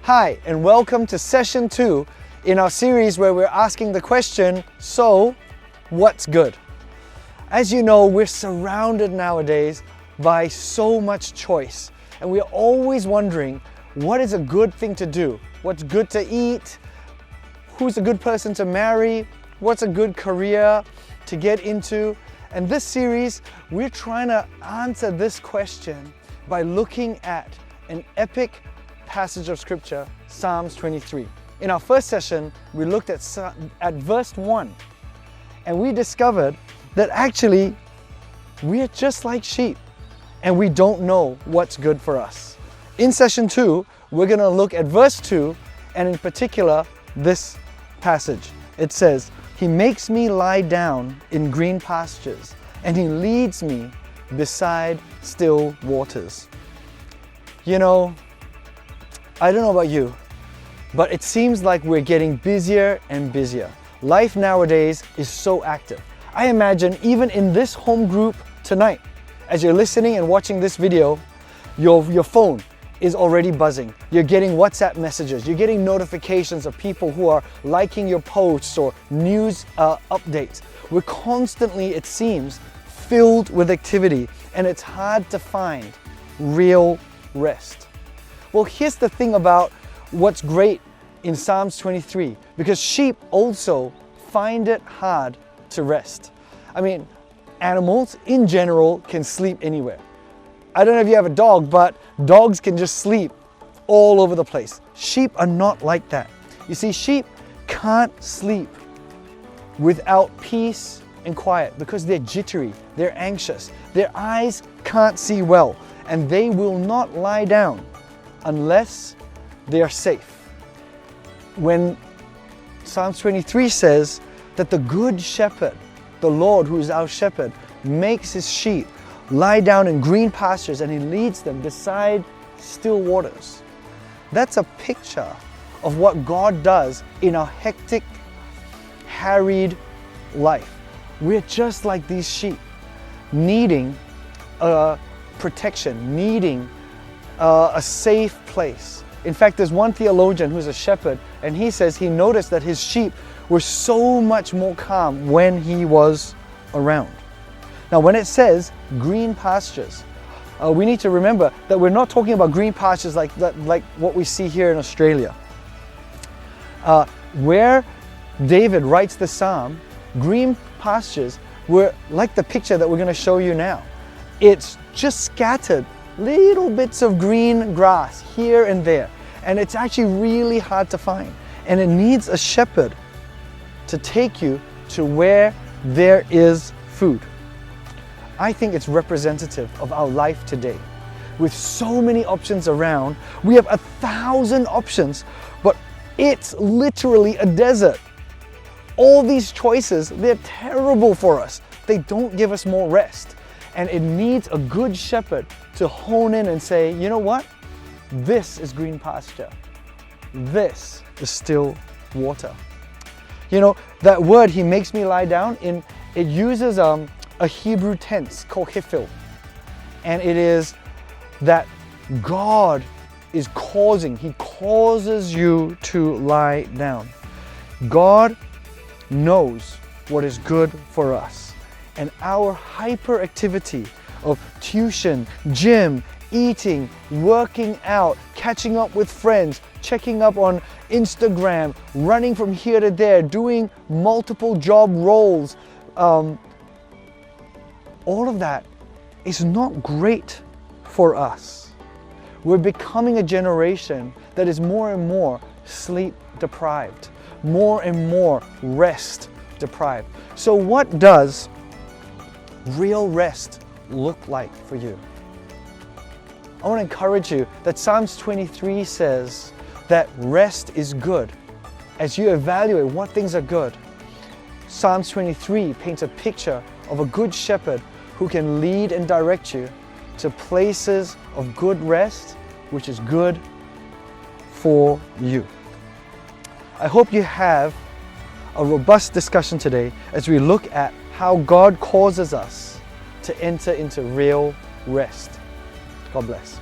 Hi, and welcome to session 2 in our series where we're asking the question, so what's good? As you know, we're surrounded nowadays by so much choice, and we're always wondering what is a good thing to do, what's good to eat, who's a good person to marry, what's a good career to get into. And this series, we're trying to answer this question by looking at an epic passage of scripture, Psalms 23. In our first session, we looked at verse 1, and we discovered that actually we're just like sheep and we don't know what's good for us. In session 2, we're going to look at verse 2, and in particular this passage. It says, "He makes me lie down in green pastures, and He leads me beside still waters." You know, I don't know about you, but it seems like we're getting busier and busier. Life nowadays is so active. I imagine even in this home group tonight, as you're listening and watching this video, your phone is already buzzing. You're getting WhatsApp messages, you're getting notifications of people who are liking your posts or news updates. We're constantly, it seems, filled with activity, and it's hard to find real rest. Well, here's the thing about what's great in Psalms 23, because sheep also find it hard to rest. I mean, animals in general can sleep anywhere. I don't know if you have a dog, but dogs can just sleep all over the place. Sheep are not like that. You see, sheep can't sleep without peace and quiet because they're jittery, they're anxious, their eyes can't see well, and they will not lie down unless they are safe. When Psalms 23 says that the good shepherd, the Lord who is our shepherd, makes his sheep lie down in green pastures and He leads them beside still waters. That's a picture of what God does in our hectic, harried life. We're just like these sheep, needing protection, needing a safe place. In fact, there's one theologian who's a shepherd, and he says he noticed that his sheep were so much more calm when he was around. Now, when it says green pastures, we need to remember that we're not talking about green pastures like what we see here in Australia. Where David writes the psalm, green pastures were like the picture that we're going to show you now. It's just scattered little bits of green grass here and there, and it's actually really hard to find, and it needs a shepherd to take you to where there is food. I think it's representative of our life today. With so many options around, we have 1,000 options, but it's literally a desert. All these choices, they're terrible for us. They don't give us more rest. And it needs a good shepherd to hone in and say, you know what? This is green pasture. This is still water. You know, that word, He makes me lie down, it uses a Hebrew tense called hifil. And it is that God is causing, He causes you to lie down. God knows what is good for us. And our hyperactivity of tuition, gym, eating, working out, catching up with friends, checking up on Instagram, running from here to there, doing multiple job roles, all of that is not great for us. We're becoming a generation that is more and more sleep deprived, more and more rest deprived. So what does real rest look like for you? I want to encourage you that Psalms 23 says that rest is good. As you evaluate what things are good, Psalms 23 paints a picture of a good shepherd who can lead and direct you to places of good rest, which is good for you. I hope you have a robust discussion today as we look at how God causes us to enter into real rest. God bless.